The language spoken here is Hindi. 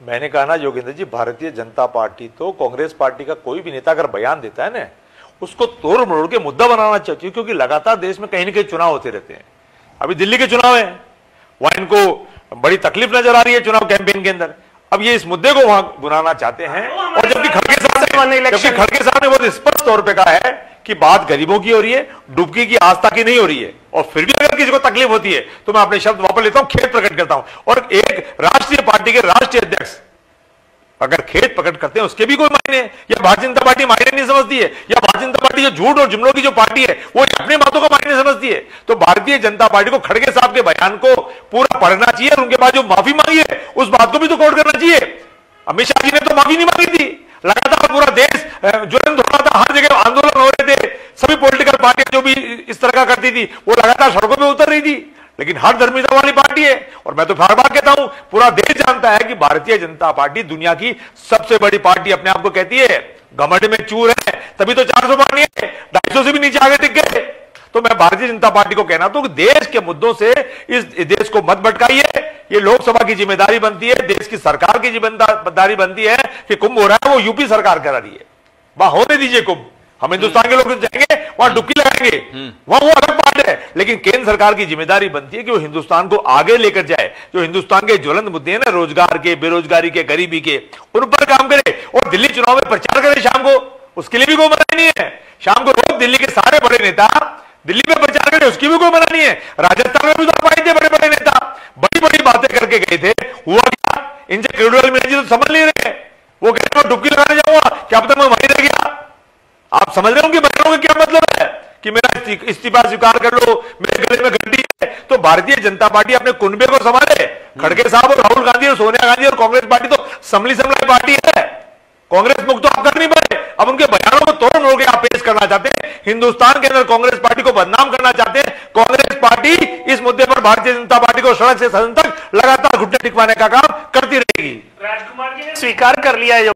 मैंने कहा ना योगेंद्र जी, भारतीय जनता पार्टी तो कांग्रेस पार्टी का कोई भी नेता अगर बयान देता है ना, उसको तोड़ मरोड़ के मुद्दा बनाना चाहिए, क्योंकि लगातार देश में कहीं ना कहीं चुनाव होते रहते हैं। अभी दिल्ली के चुनाव है, वहां इनको बड़ी तकलीफ नजर आ रही है चुनाव कैंपेन के अंदर। अब ये इस मुद्दे को वहां बुलाना चाहते हैं, और जबकि खड़गे साहब ने बहुत स्पष्ट तौर पर कहा है कि बात गरीबों की हो रही है, डुबकी की आस्था की नहीं हो रही है। और फिर भी अगर किसी को तकलीफ होती है तो मैं अपने शब्द वापस लेता हूं, खेद प्रकट करता हूं। और एक राष्ट्रीय पार्टी के राष्ट्रीय अध्यक्ष अगर खेद प्रकट करते हैं उसके भी कोई मायने, या भारतीय जनता पार्टी मायने नहीं समझती है, या भारतीय जनता पार्टी जो झूठ और जुमलों की जो पार्टी है वो अपनी बातों का मायने समझती है। तो भारतीय जनता पार्टी को खड़गे साहब के बयान को पूरा पढ़ना चाहिए, और उनके बाद जो माफी मांगी है उस बात को भी तो कोट करना चाहिए। अमित शाह जी ने तो माफी नहीं मांगी थी, लगातार पूरा देश ज्वलंत हो रहा था, हर जगह आंदोलन हो रहे थे, सभी पॉलिटिकल पार्टियां जो भी इस तरह का करती थी वो लगातार सड़कों पे उतर रही थी, लेकिन हर धर्मिता वाली पार्टी है। और मैं तो बार बार कहता हूं, पूरा देश जानता है कि भारतीय जनता पार्टी दुनिया की सबसे बड़ी पार्टी अपने आप को कहती है। घमंड में चूर है, तभी तो 400 पार्टी है, 250 से भी नीचे आगे टिक गए। तो मैं भारतीय जनता पार्टी को कहना तो देश के मुद्दों से इस देश को मत भटकाइए। ये लोकसभा की जिम्मेदारी बनती है, देश की सरकार की जिम्मेदारी बनती है कि कुंभ हो रहा है वो यूपी सरकार करा रही है, वहां होने दीजिए कुंभ। हम हिंदुस्तान के लोग जाएंगे वहां डुबकी लगाएंगे, वहां वो अलग बात है, लेकिन केंद्र सरकार की जिम्मेदारी बनती है कि वो हिंदुस्तान को आगे लेकर जाए। जो हिंदुस्तान के ज्वलंत मुद्दे हैं ना, रोजगार के, बेरोजगारी के, गरीबी के, उन पर काम करे। और दिल्ली चुनाव में प्रचार करे शाम को, उसके लिए भी कोई मना नहीं है। शाम को रोज दिल्ली के सारे बड़े नेता दिल्ली में प्रचार करे, उसकी भी कोई मना नहीं है। राजस्थान में भी तो पाए थे बड़े बड़े नेता, बड़ी बड़ी बातें करके गए थे, हुआ क्या? इनसे क्रेडिबल मिनिस्टर तो समझ नहीं रहे, वो कहते हैं डुबकी लगाने जाऊंगा, क्या पता मैं वहीं रह गया। आप समझ रहे हो कि बयानों का क्या मतलब है कि मेरा इस्तीफा स्वीकार कर लो, मेरे गले में घंटी है। तो भारतीय जनता पार्टी अपने कुनबे को संभाले। खड़गे साहब और राहुल गांधी और सोनिया गांधी और कांग्रेस पार्टी तो समली समलाई पार्टी है, कांग्रेस मुक्त तो आप कर नहीं पाए। अब उनके बयानों को तोड़ मरोड़ के आप पेश करना चाहते हैं, हिंदुस्तान के अंदर कांग्रेस पार्टी को बदनाम करना चाहते हैं। कांग्रेस पार्टी इस मुद्दे पर भारतीय जनता पार्टी को सड़क से सदन तक लगातार घुटने टिकवाने का काम करती रहेगी। राजकुमार जी ने स्वीकार कर लिया है